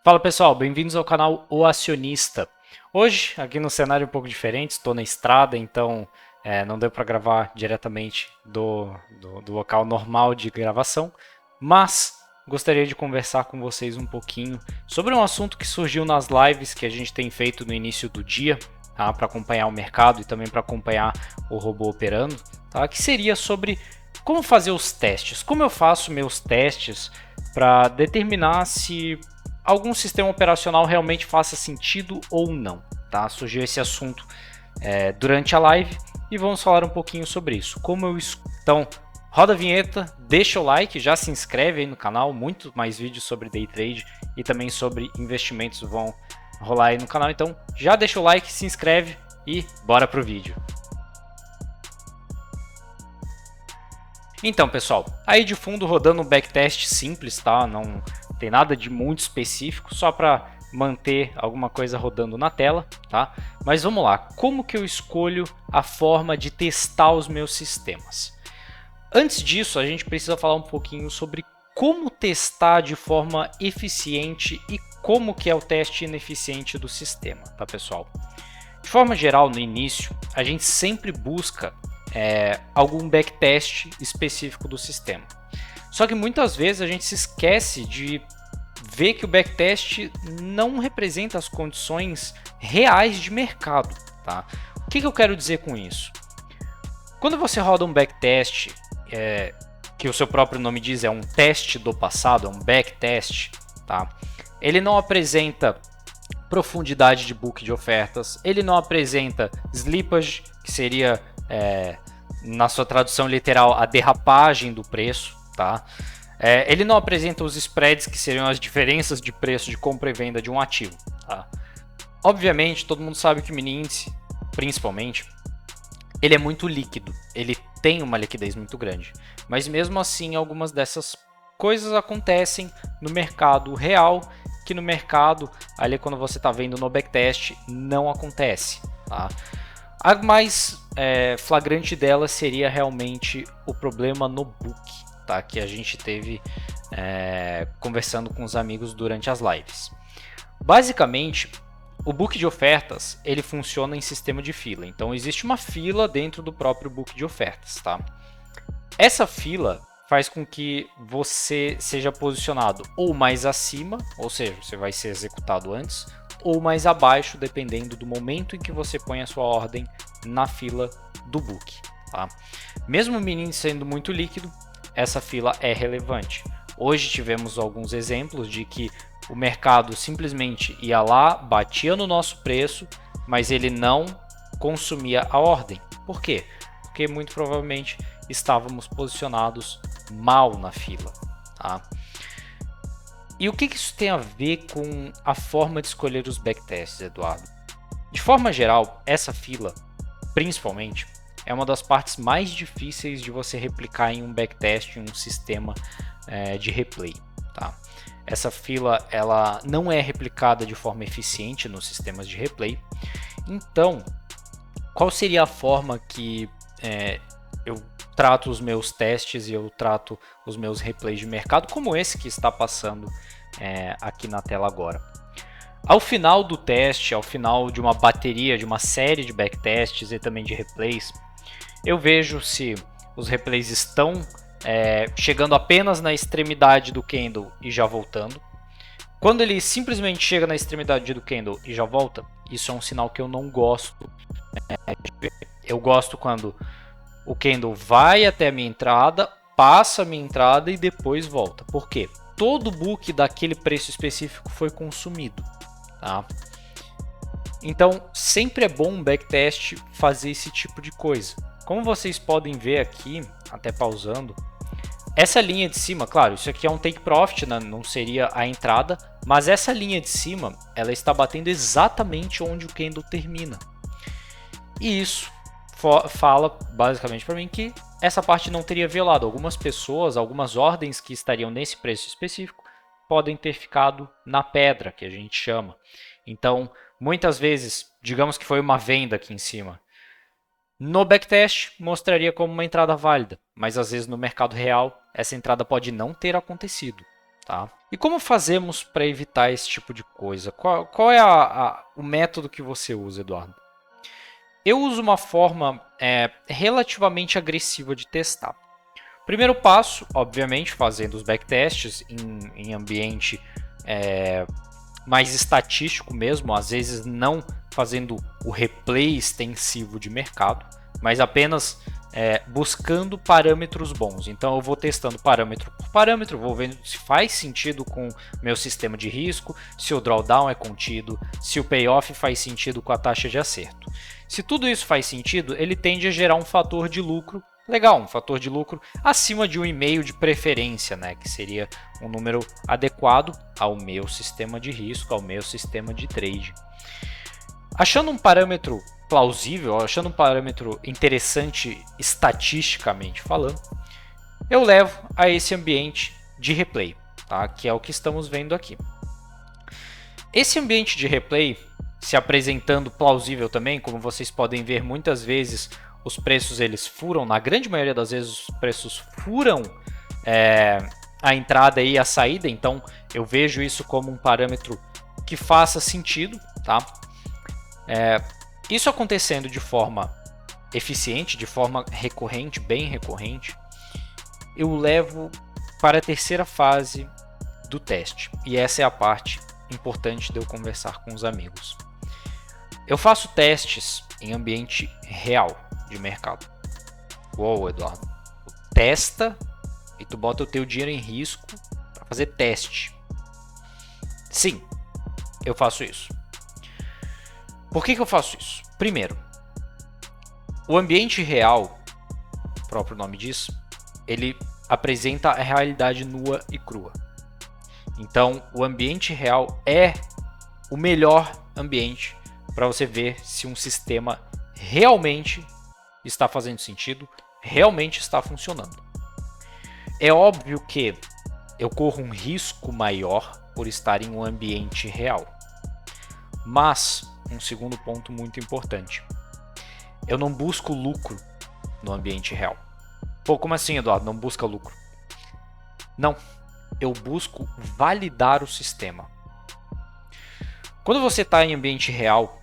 Fala pessoal, bem-vindos ao canal O Acionista. Hoje, aqui no cenário um pouco diferente, estou na estrada, então não deu para gravar diretamente do local normal de gravação, mas gostaria de conversar com vocês um pouquinho sobre um assunto que surgiu nas lives que a gente tem feito no início do dia, tá? Para acompanhar o mercado e também para acompanhar o robô operando, tá? Que seria sobre como fazer os testes, como eu faço meus testes para determinar se algum sistema operacional realmente faça sentido ou não. Tá? Surgiu esse assunto durante a live e vamos falar um pouquinho sobre isso. Então, roda a vinheta, deixa o like, já se inscreve aí no canal, muito mais vídeos sobre day trade e também sobre investimentos vão rolar aí no canal. Então, já deixa o like, se inscreve e bora pro vídeo. Então, pessoal, aí de fundo rodando um backtest simples, tá? Não tem nada de muito específico, só para manter alguma coisa rodando na tela, tá? Mas vamos lá, como que eu escolho a forma de testar os meus sistemas? Antes disso, a gente precisa falar um pouquinho sobre como testar de forma eficiente e como que é o teste ineficiente do sistema, tá, pessoal? De forma geral, no início, a gente sempre busca algum backtest específico do sistema. Só que muitas vezes a gente se esquece de ver que o backtest não representa as condições reais de mercado. Tá? O que eu quero dizer com isso? Quando você roda um backtest, que o seu próprio nome diz é um teste do passado, é um backtest, tá? Ele não apresenta profundidade de book de ofertas, ele não apresenta slippage, que seria na sua tradução literal a derrapagem do preço, tá? Ele não apresenta os spreads, que seriam as diferenças de preço de compra e venda de um ativo, tá? Obviamente, todo mundo sabe que o mini índice, principalmente, ele é muito líquido, ele tem uma liquidez muito grande, mas mesmo assim algumas dessas coisas acontecem no mercado real, que no mercado, ali quando você está vendo no backtest, não acontece, tá? A mais flagrante dela seria realmente o problema no book, tá? Que a gente teve conversando com os amigos durante as lives. Basicamente, o book de ofertas ele funciona em sistema de fila, então existe uma fila dentro do próprio book de ofertas. Tá? Essa fila faz com que você seja posicionado ou mais acima, ou seja, você vai ser executado antes, ou mais abaixo, dependendo do momento em que você põe a sua ordem na fila do book. Tá? Mesmo o mini sendo muito líquido, essa fila é relevante. Hoje tivemos alguns exemplos de que o mercado simplesmente ia lá, batia no nosso preço, mas ele não consumia a ordem. Por quê? Porque muito provavelmente estávamos posicionados mal na fila. Tá? E o que isso tem a ver com a forma de escolher os backtests, Eduardo? De forma geral, essa fila, principalmente, é uma das partes mais difíceis de você replicar em um backtest, em um sistema de replay. Tá? Essa fila ela não é replicada de forma eficiente nos sistemas de replay. Então, qual seria a forma que eu trato os meus testes e eu trato os meus replays de mercado, como esse que está passando aqui na tela agora? Ao final do teste, ao final de uma bateria, de uma série de backtests e também de replays, eu vejo se os replays estão chegando apenas na extremidade do candle e já voltando. Quando ele simplesmente chega na extremidade do candle e já volta, isso é um sinal que eu não gosto de ver. Eu gosto quando o candle vai até a minha entrada, passa a minha entrada e depois volta. Por quê? Todo o book daquele preço específico foi consumido. Tá? Então, sempre é bom um backtest fazer esse tipo de coisa. Como vocês podem ver aqui, até pausando, essa linha de cima, claro, isso aqui é um take profit, né? Não seria a entrada, mas essa linha de cima, ela está batendo exatamente onde o candle termina. E isso fala basicamente para mim que essa parte não teria violado. Algumas pessoas, algumas ordens que estariam nesse preço específico, podem ter ficado na pedra, que a gente chama. Então, muitas vezes, digamos que foi uma venda aqui em cima. No backtest, mostraria como uma entrada válida, mas às vezes no mercado real, essa entrada pode não ter acontecido. tá? E como fazemos para evitar esse tipo de coisa? Qual é o método que você usa, Eduardo? Eu uso uma forma relativamente agressiva de testar. Primeiro passo, obviamente, fazendo os backtests em ambiente mais estatístico mesmo, às vezes não fazendo o replay extensivo de mercado, mas apenas buscando parâmetros bons. Então eu vou testando parâmetro por parâmetro, vou vendo se faz sentido com o meu sistema de risco, se o drawdown é contido, se o payoff faz sentido com a taxa de acerto. Se tudo isso faz sentido, ele tende a gerar um fator de lucro legal, um fator de lucro acima de 1,5 de preferência, né, que seria um número adequado ao meu sistema de risco, ao meu sistema de trade. Achando um parâmetro plausível, achando um parâmetro interessante estatisticamente falando, eu levo a esse ambiente de replay, tá? Que é o que estamos vendo aqui. Esse ambiente de replay se apresentando plausível também, como vocês podem ver, muitas vezes os preços eles furam, na grande maioria das vezes os preços furam a entrada e a saída, então eu vejo isso como um parâmetro que faça sentido, tá? Isso acontecendo de forma eficiente, de forma recorrente, bem recorrente, eu levo para a terceira fase do teste. E essa é a parte importante de eu conversar com os amigos. Eu faço testes em ambiente real de mercado. Uou, Eduardo. Tu testa e tu bota o teu dinheiro em risco para fazer teste. Sim, eu faço isso. Por que eu faço isso? Primeiro, o ambiente real, o próprio nome diz, ele apresenta a realidade nua e crua. Então, o ambiente real é o melhor ambiente para você ver se um sistema realmente está fazendo sentido, realmente está funcionando. É óbvio que eu corro um risco maior por estar em um ambiente real. Mas, um segundo ponto muito importante. Eu não busco lucro no ambiente real. Pô, como assim, Eduardo? Não busca lucro? Não. Eu busco validar o sistema. Quando você está em ambiente real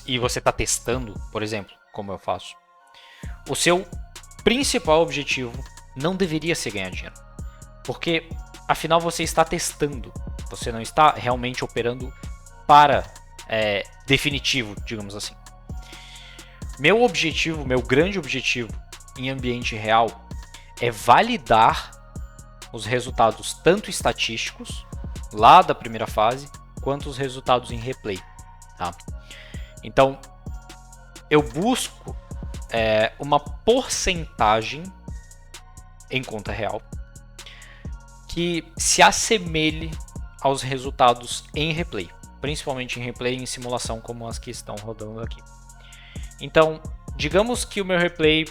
e você está testando, por exemplo, como eu faço, o seu principal objetivo não deveria ser ganhar dinheiro. Porque, afinal, você está testando. Você não está realmente operando para definitivo, digamos assim. Meu objetivo, meu grande objetivo em ambiente real é validar os resultados tanto estatísticos lá da primeira fase quanto os resultados em replay, tá? Então eu busco uma porcentagem em conta real que se assemelhe aos resultados em replay, principalmente em replay e em simulação como as que estão rodando aqui. Então, digamos que o meu replay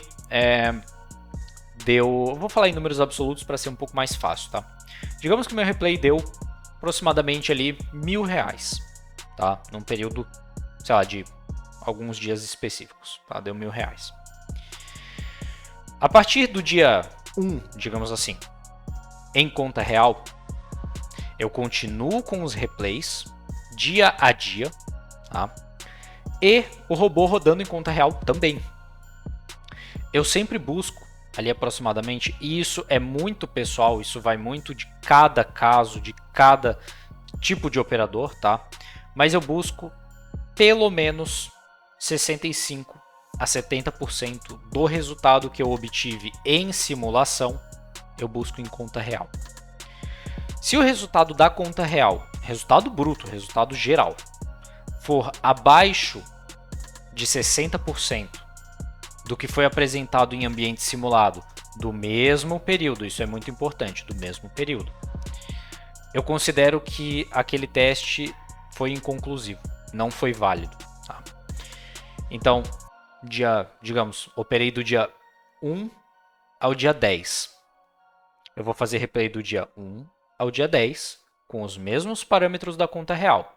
deu... Vou falar em números absolutos para ser um pouco mais fácil, tá? Digamos que o meu replay deu aproximadamente ali R$1.000, tá? Num período, sei lá, de alguns dias específicos, tá? Deu R$1.000. A partir do dia 1, digamos assim, em conta real, eu continuo com os replays dia a dia, tá? E o robô rodando em conta real também. Eu sempre busco ali aproximadamente, e isso é muito pessoal, isso vai muito de cada caso, de cada tipo de operador, tá? Mas eu busco pelo menos 65 a 70% do resultado que eu obtive em simulação, eu busco em conta real. Se o resultado da conta real, resultado bruto, resultado geral, for abaixo de 60% do que foi apresentado em ambiente simulado do mesmo período, isso é muito importante, do mesmo período, eu considero que aquele teste foi inconclusivo, não foi válido, tá? Então, digamos, operei do dia 1 ao dia 10. Eu vou fazer replay do dia 1 ao dia 10 com os mesmos parâmetros da conta real.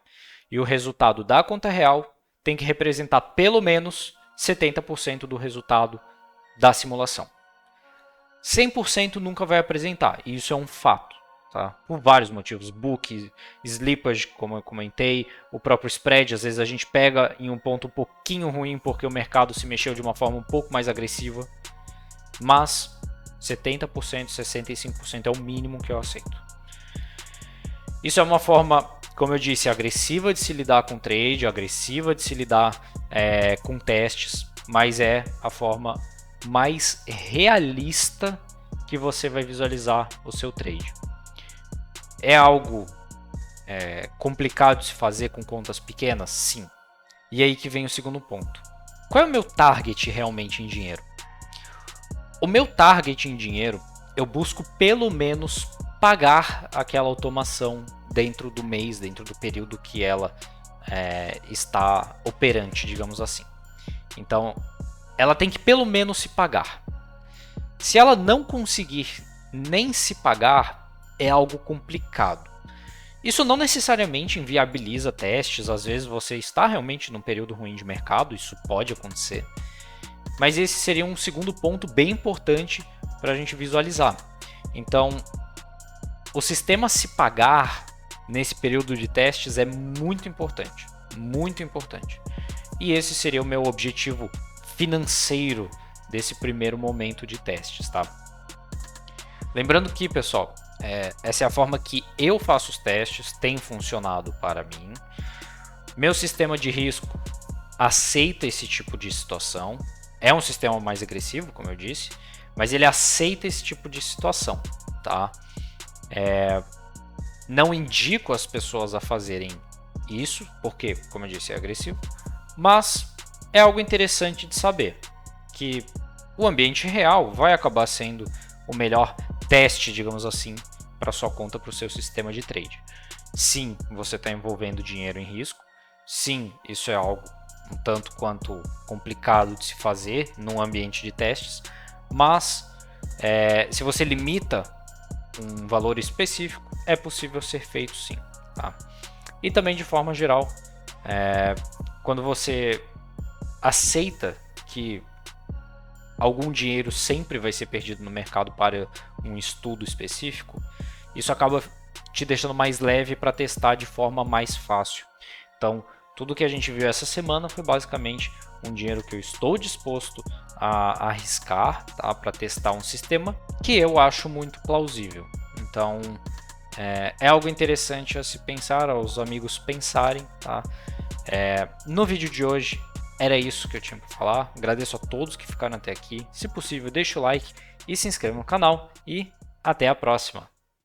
E o resultado da conta real tem que representar pelo menos 70% do resultado da simulação. 100% nunca vai apresentar, e isso é um fato, tá? Por vários motivos, book, slippage, como eu comentei, o próprio spread, às vezes a gente pega em um ponto um pouquinho ruim porque o mercado se mexeu de uma forma um pouco mais agressiva, mas 70%, 65% é o mínimo que eu aceito. Isso é uma forma, como eu disse, agressiva de se lidar com trade, agressiva de se lidar com testes, mas é a forma mais realista que você vai visualizar o seu trade. É algo complicado de se fazer com contas pequenas? Sim. E aí que vem o segundo ponto. Qual é o meu target realmente em dinheiro? O meu target em dinheiro, eu busco pelo menos pagar aquela automação dentro do mês, dentro do período que ela está operante, digamos assim. Então, ela tem que pelo menos se pagar. Se ela não conseguir nem se pagar, é algo complicado. Isso não necessariamente inviabiliza testes, às vezes você está realmente num período ruim de mercado, isso pode acontecer. Mas esse seria um segundo ponto bem importante para a gente visualizar. Então, o sistema se pagar nesse período de testes é muito importante, muito importante. E esse seria o meu objetivo financeiro desse primeiro momento de testes, tá? Lembrando que, pessoal, essa é a forma que eu faço os testes, tem funcionado para mim. Meu sistema de risco aceita esse tipo de situação. É um sistema mais agressivo, como eu disse, mas ele aceita esse tipo de situação, tá? Não indico as pessoas a fazerem isso, porque, como eu disse, é agressivo, mas é algo interessante de saber, que o ambiente real vai acabar sendo o melhor teste, digamos assim, para sua conta, para o seu sistema de trade. Sim, você está envolvendo dinheiro em risco. Sim, isso é algo um tanto quanto complicado de se fazer num ambiente de testes, mas se você limita um valor específico, é possível ser feito sim. Tá? E também de forma geral, quando você aceita que algum dinheiro sempre vai ser perdido no mercado para um estudo específico, isso acaba te deixando mais leve para testar de forma mais fácil. Então, tudo que a gente viu essa semana foi basicamente um dinheiro que eu estou disposto a arriscar, tá, para testar um sistema que eu acho muito plausível. Então, é algo interessante a se pensar, aos amigos pensarem. Tá? No vídeo de hoje, era isso que eu tinha para falar. Agradeço a todos que ficaram até aqui. Se possível, deixe o like e se inscreva no canal. E até a próxima!